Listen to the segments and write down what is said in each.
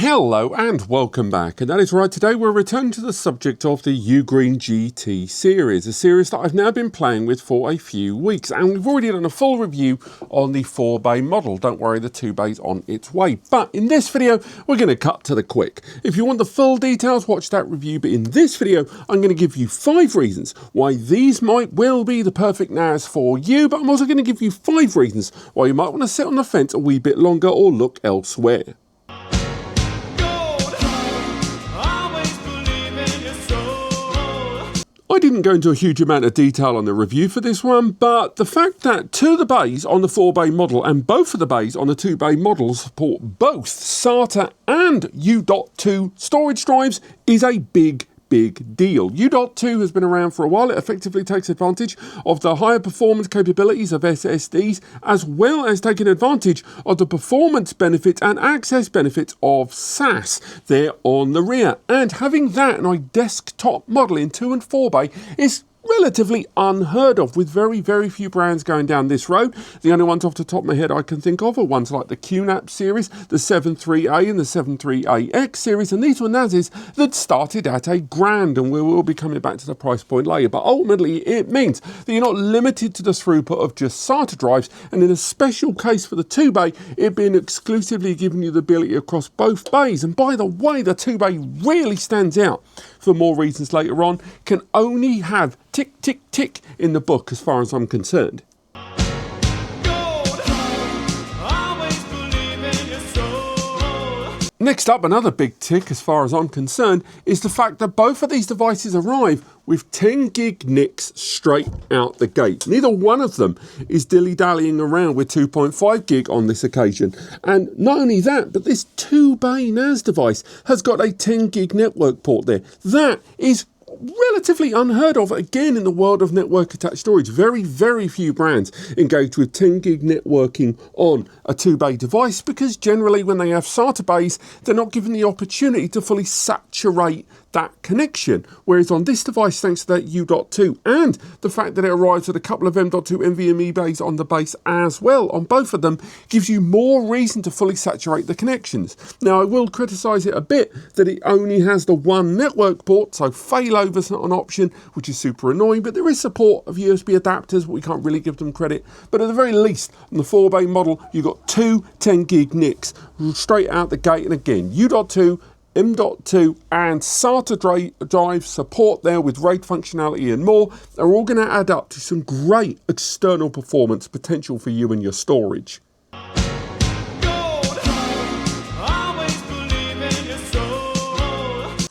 Hello and welcome back, and that is right, today we're returning to the subject of the Ugreen GT series, a series that I've now been playing with for a few weeks, and we've already done a full review on the 4-bay model. Don't worry, the 2-bay's on its way, but in this video we're going to cut to the quick. If you want the full details, watch that review, but in this video I'm going to give you 5 reasons why these might well be the perfect NAS for you, but I'm also going to give you 5 reasons why you might want to sit on the fence a wee bit longer or look elsewhere. I didn't go into a huge amount of detail on the review for this one, but the fact that 2 of the bays on the 4-bay model and both of the bays on the 2-bay model support both SATA and U.2 storage drives is a big deal. U.2 has been around for a while. It effectively takes advantage of the higher performance capabilities of SSDs, as well as taking advantage of the performance benefits and access benefits of SAS there on the rear. And having that in a desktop model in 2 and 4-bay is relatively unheard of, with very few brands going down this road. The only ones off the top of my head I can think of are ones like the QNAP series, the 73A and the 73AX series, and these were NASs that started at $1,000, and we will be coming back to the price point later. But ultimately it means that you're not limited to the throughput of just SATA drives, and in a special case for the 2-bay, it being exclusively giving you the ability across both bays. And by the way, the 2-bay really stands out for more reasons later on, can only have tick, tick, tick in the book as far as I'm concerned. Next up, another big tick as far as I'm concerned is the fact that both of these devices arrive with 10 gig NICs straight out the gate. Neither one of them is dilly-dallying around with 2.5 gig on this occasion. And not only that, but this 2-bay NAS device has got a 10 gig network port there. That is relatively unheard of, again, in the world of network attached storage. Very few brands engage with 10 gig networking on a 2-bay device, because generally when they have SATA bays, they're not given the opportunity to fully saturate that connection. Whereas on this device, thanks to that U.2 and the fact that it arrives with a couple of M.2 NVMe bays on the base as well, on both of them, gives you more reason to fully saturate the connections. Now, I will criticise it a bit that it only has the one network port, so failover's not an option, which is super annoying, but there is support of USB adapters, but we can't really give them credit. But at the very least, on the 4-bay model, you've got 2 10 gig NICs straight out the gate, and again, U.2, M.2 and SATA drive support there with RAID functionality and more are all going to add up to some great external performance potential for you and your storage.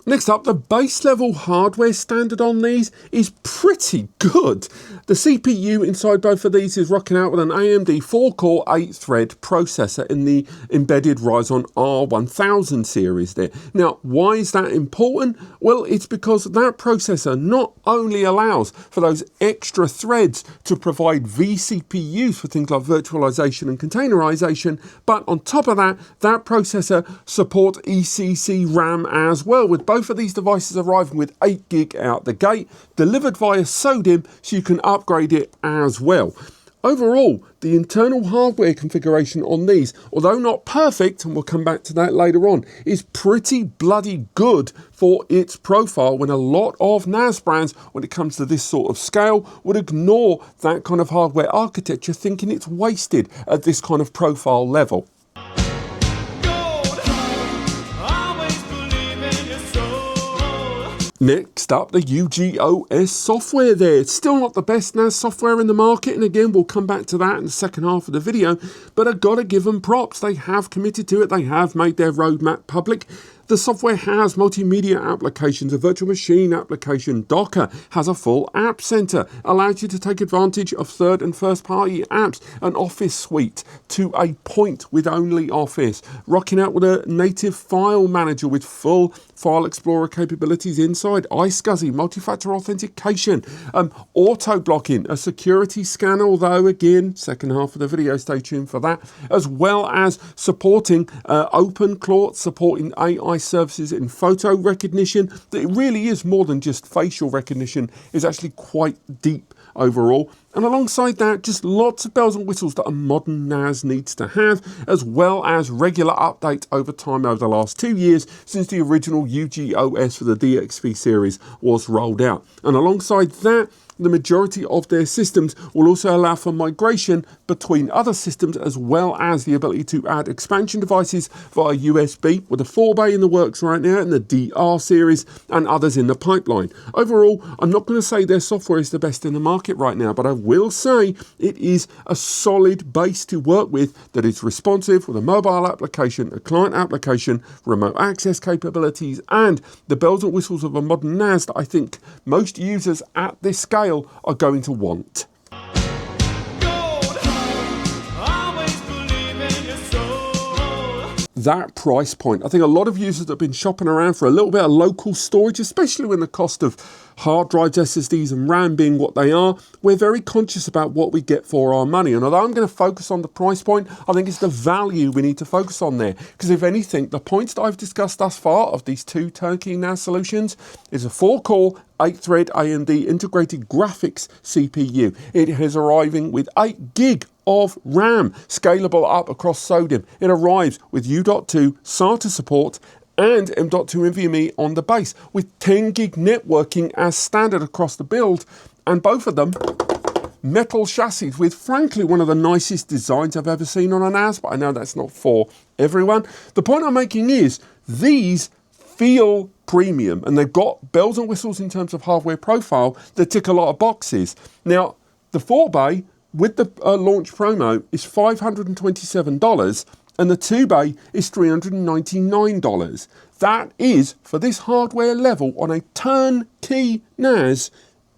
Next up, the base level hardware standard on these is pretty good. The CPU inside both of these is rocking out with an AMD 4-core 8-thread processor in the embedded Ryzen R1000 series there. Now, why is that important? Well, it's because that processor not only allows for those extra threads to provide vCPUs for things like virtualization and containerization, but on top of that, that processor supports ECC RAM as well, with both of these devices arriving with 8 gig out the gate, delivered via SODIMM, so you can upgrade it as well. Overall, the internal hardware configuration on these, although not perfect, and we'll come back to that later on, is pretty bloody good for its profile, when a lot of NAS brands, when it comes to this sort of scale, would ignore that kind of hardware architecture, thinking it's wasted at this kind of profile level. Next up, the UGOS software there. It's still not the best NAS software in the market, and again, we'll come back to that in the second half of the video, but I've got to give them props. They have committed to it. They have made their roadmap public. The software has multimedia applications, a virtual machine application, Docker, has a full app center, allows you to take advantage of third and first party apps, an Office suite to a point with only Office, rocking out with a native file manager with full file explorer capabilities inside, iSCSI, multi-factor authentication, auto blocking, a security scanner, although again, second half of the video, stay tuned for that, as well as supporting OpenClaw, supporting AI services in photo recognition. That it really is more than just facial recognition, is actually quite deep overall. And alongside that, just lots of bells and whistles that a modern NAS needs to have, as well as regular updates over time over the last 2 years since the original UGOS for the DXP series was rolled out. And alongside that, the majority of their systems will also allow for migration between other systems, as well as the ability to add expansion devices via USB, with a 4-bay in the works right now in the DR series and others in the pipeline. Overall, I'm not going to say their software is the best in the market right now, but I will say it is a solid base to work with that is responsive with a mobile application, a client application, remote access capabilities, and the bells and whistles of a modern NAS that I think most users at this scale are going to want. That price point, I think a lot of users have been shopping around for a little bit of local storage, especially when the cost of hard drives, SSDs and RAM being what they are. We're very conscious about what we get for our money. And although I'm going to focus on the price point, I think it's the value we need to focus on there. Because if anything, the points that I've discussed thus far of these two turnkey NAS solutions is a 4-core, 8-thread AMD integrated graphics CPU. It is arriving with 8 gig of RAM, scalable up across SODIMM. It arrives with U.2 SATA support and M.2 NVMe on the base, with 10 gig networking as standard across the build, and both of them metal chassis with, frankly, one of the nicest designs I've ever seen on a NAS, but I know that's not for everyone. The point I'm making is these feel premium, and they've got bells and whistles in terms of hardware profile that tick a lot of boxes. Now, the 4-bay with the launch promo is $527, and the 2-bay is $399. That is, for this hardware level on a turnkey NAS,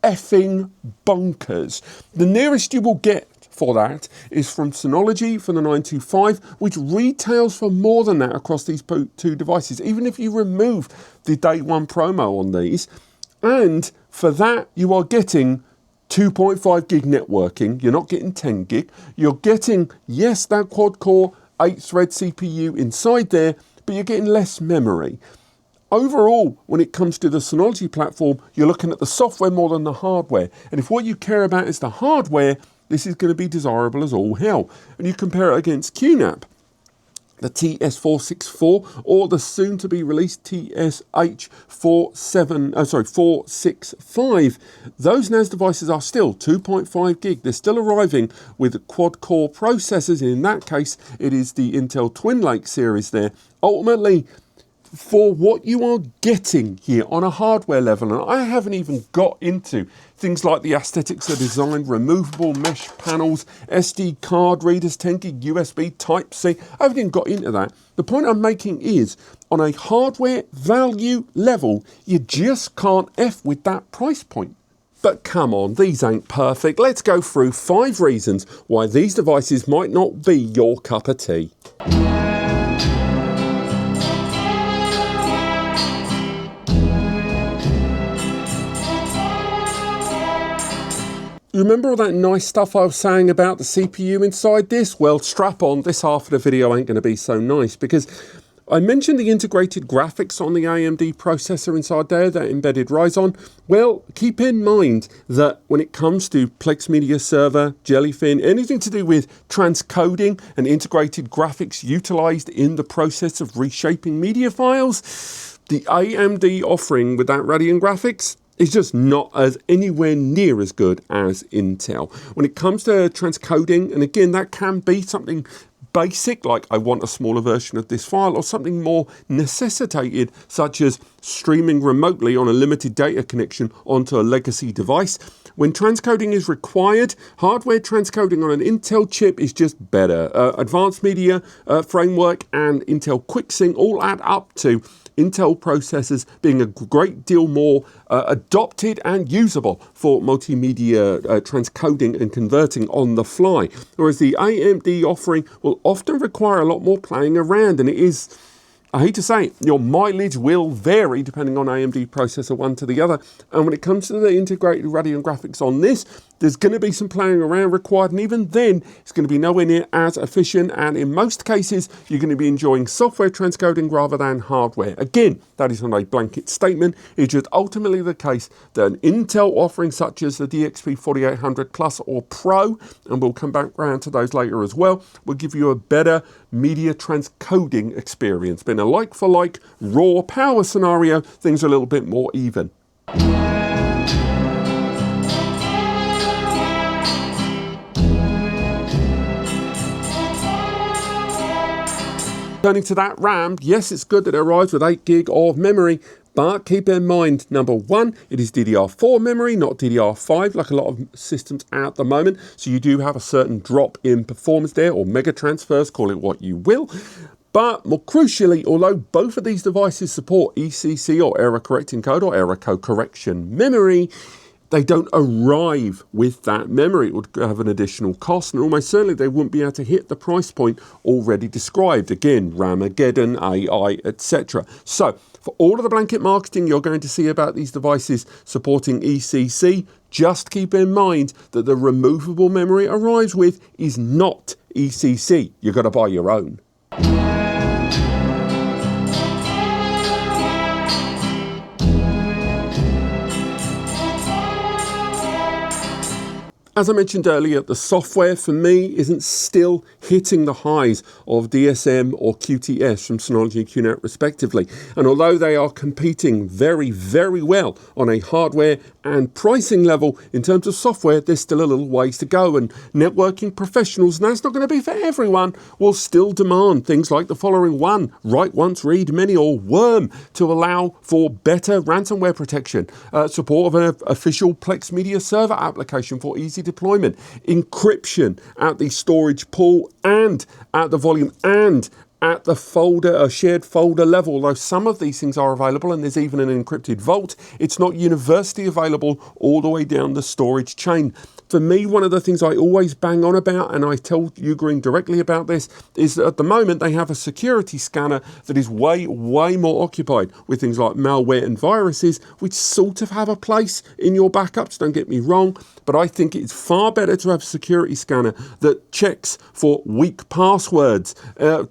effing bonkers. The nearest you will get for that is from Synology for the 925, which retails for more than that across these two devices, even if you remove the day one promo on these. And for that, you are getting 2.5 gig networking. You're not getting 10 gig. You're getting, yes, that quad-core 8-thread CPU inside there, but you're getting less memory. Overall, when it comes to the Synology platform, you're looking at the software more than the hardware. And if what you care about is the hardware, this is going to be desirable as all hell. And you compare it against QNAP, the TS464, or the soon-to-be released TSH465. Those NAS devices are still 2.5 gig. They're still arriving with quad-core processors. In that case, it is the Intel Twin Lake series there. Ultimately, for what you are getting here on a hardware level, and I haven't even got into things like the aesthetics of design, removable mesh panels, SD card readers, 10 gig USB Type-C, I haven't even got into that. The point I'm making is, on a hardware value level, you just can't F with that price point. But come on, these ain't perfect. Let's go through 5 reasons why these devices might not be your cup of tea. You remember all that nice stuff I was saying about the CPU inside this? Well, strap on, this half of the video ain't going to be so nice, because I mentioned the integrated graphics on the AMD processor inside there, that embedded Ryzen. Well, keep in mind that when it comes to Plex Media Server, Jellyfin, anything to do with transcoding and integrated graphics utilized in the process of reshaping media files, the AMD offering with that Radeon graphics is just not as anywhere near as good as Intel. When it comes to transcoding, and again, that can be something basic, like I want a smaller version of this file, or something more necessitated, such as streaming remotely on a limited data connection onto a legacy device. When transcoding is required, hardware transcoding on an Intel chip is just better. Advanced Media Framework and Intel QuickSync all add up to Intel processors being a great deal more adopted and usable for multimedia transcoding and converting on the fly. Whereas the AMD offering will often require a lot more playing around, and it is I hate to say it, your mileage will vary depending on AMD processor one to the other. And when it comes to the integrated Radeon graphics on this, there's going to be some playing around required, and even then it's going to be nowhere near as efficient, and in most cases you're going to be enjoying software transcoding rather than hardware. Again, that is not a blanket statement. It's just ultimately the case that an Intel offering such as the DXP 4800 Plus or Pro, and we'll come back around to those later as well, will give you a better media transcoding experience. But in a like-for-like raw power scenario, things are a little bit more even. Turning to that RAM, yes, it's good that it arrives with 8 gig of memory, but keep in mind, number one, it is DDR4 memory, not DDR5, like a lot of systems at the moment. So you do have a certain drop in performance there, or mega transfers, call it what you will. But more crucially, although both of these devices support ECC or error correcting code or error code correction memory, they don't arrive with that memory. It would have an additional cost, and almost certainly they wouldn't be able to hit the price point already described. Again, Ramageddon, AI, etc. So for all of the blanket marketing you're going to see about these devices supporting ECC, just keep in mind that the removable memory it arrives with is not ECC. You've got to buy your own. As I mentioned earlier, the software for me isn't still hitting the highs of DSM or QTS from Synology and QNAP respectively. And although they are competing very, very well on a hardware and pricing level, in terms of software, there's still a little ways to go. And networking professionals, and that's not going to be for everyone, will still demand things like the following one: write once, read many, or worm, to allow for better ransomware protection, support of an official Plex media server application for easy deployment, encryption at the storage pool and at the volume and at the folder, shared folder level. Although some of these things are available, and there's even an encrypted vault, it's not universally available all the way down the storage chain. For me, one of the things I always bang on about, and I tell Ugreen directly about this, is that at the moment they have a security scanner that is way, way more occupied with things like malware and viruses, which sort of have a place in your backups, don't get me wrong, but I think it's far better to have a security scanner that checks for weak passwords,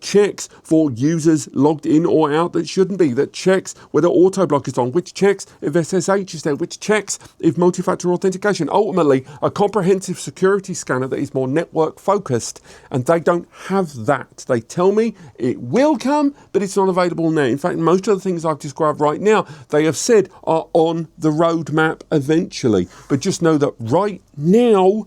checks for users logged in or out that shouldn't be, that checks whether autoblock is on, which checks if SSH is there, which checks if multi-factor authentication. Ultimately, a comprehensive security scanner that is more network focused, and they don't have that. They tell me it will come, but it's not available now. In fact, most of the things I've described right now, they have said are on the roadmap eventually. But just know that right now,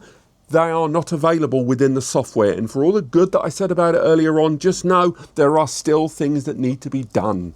they are not available within the software. And for all the good that I said about it earlier on, just know there are still things that need to be done.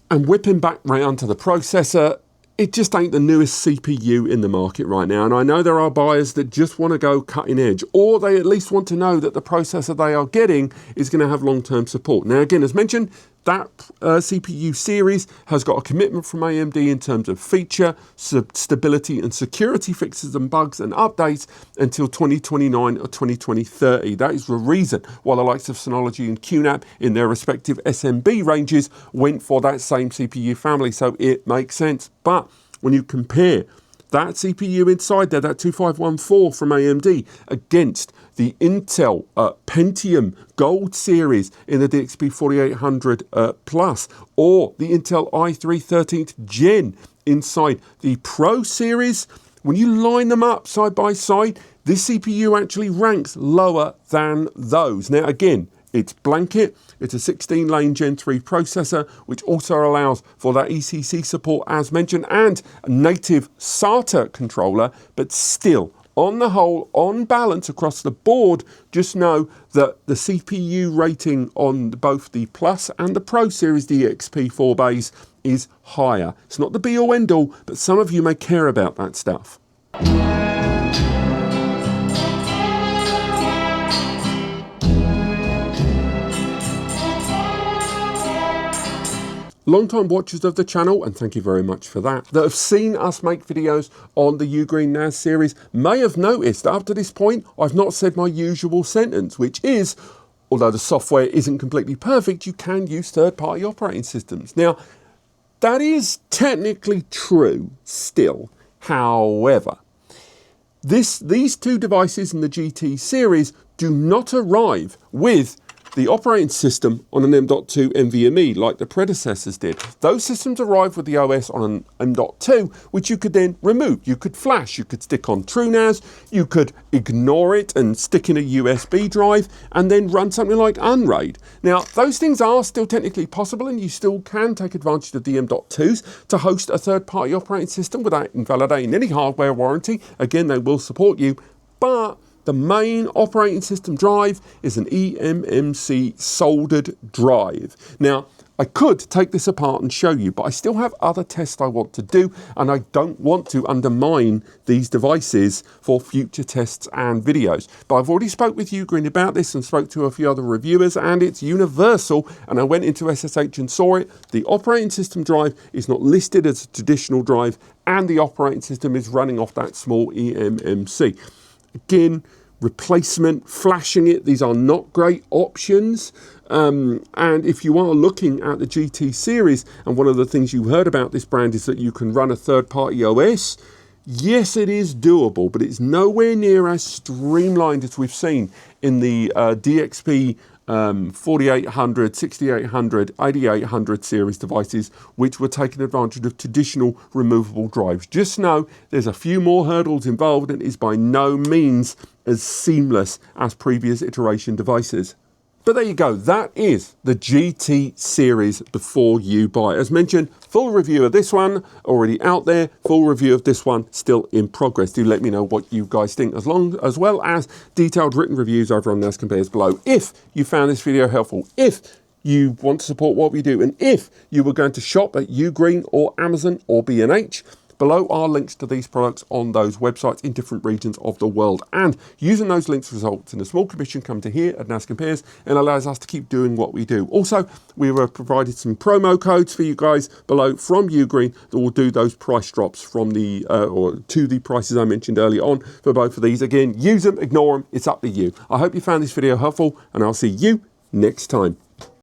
And whipping back round to the processor, it just ain't the newest CPU in the market right now. And I know there are buyers that just want to go cutting edge, or they at least want to know that the processor they are getting is going to have long-term support. Now, again, as mentioned, that CPU series has got a commitment from AMD in terms of feature, stability and security fixes and bugs and updates until 2029 or 2030. That is the reason why the likes of Synology and QNAP in their respective SMB ranges went for that same CPU family. So it makes sense. But when you compare that CPU inside there, that 2514 from AMD, against the Intel Pentium Gold series in the DXP 4800 Plus, or the Intel i3 13th Gen inside the Pro series, when you line them up side by side, this CPU actually ranks lower than those. Now, again, it's blanket, it's a 16-lane Gen 3 processor, which also allows for that ECC support as mentioned, and a native SATA controller, but still, on the whole, on balance across the board, just know that the CPU rating on both the Plus and the Pro series DXP 4 bays is higher. It's not the be-all end-all, but some of you may care about that stuff. Long-time watchers of the channel, and thank you very much for that have seen us make videos on the Ugreen NAS series may have noticed that up to this point I've not said my usual sentence, which is, although the software isn't completely perfect, you can use third-party operating systems. Now, that is technically true still. However, these two devices in the GT series do not arrive with the operating system on an M.2 NVMe like the predecessors did. Those systems arrive with the OS on an M.2, which you could then remove. You could flash, you could stick on TrueNAS, you could ignore it and stick in a USB drive and then run something like Unraid. Now, those things are still technically possible and you still can take advantage of the M.2s to host a third-party operating system without invalidating any hardware warranty. Again, they will support you, but the main operating system drive is an eMMC soldered drive. Now, I could take this apart and show you, but I still have other tests I want to do, and I don't want to undermine these devices for future tests and videos. But I've already spoke with Ugreen about this and spoke to a few other reviewers, and it's universal, and I went into SSH and saw it. The operating system drive is not listed as a traditional drive, and the operating system is running off that small eMMC. Again, replacement, flashing it, these are not great options. And if you are looking at the GT series, and one of the things you heard about this brand is that you can run a third-party OS, yes, it is doable, but it's nowhere near as streamlined as we've seen in the DXP 4800, 6800, 8800 series devices, which were taking advantage of traditional removable drives. Just know there's a few more hurdles involved and is by no means as seamless as previous iteration devices. But there you go, that is the GT series before you buy. As mentioned, full review of this one already out there, full review of this one still in progress. Do let me know what you guys think, as well as detailed written reviews over on NAS Compares below. If you found this video helpful, if you want to support what we do, and if you were going to shop at Ugreen or Amazon or B&H, below are links to these products on those websites in different regions of the world. And using those links results in a small commission coming to here at NAS Compares and allows us to keep doing what we do. Also, we were provided some promo codes for you guys below from Ugreen that will do those price drops from the or to the prices I mentioned earlier on for both of these. Again, use them, ignore them, it's up to you. I hope you found this video helpful, and I'll see you next time.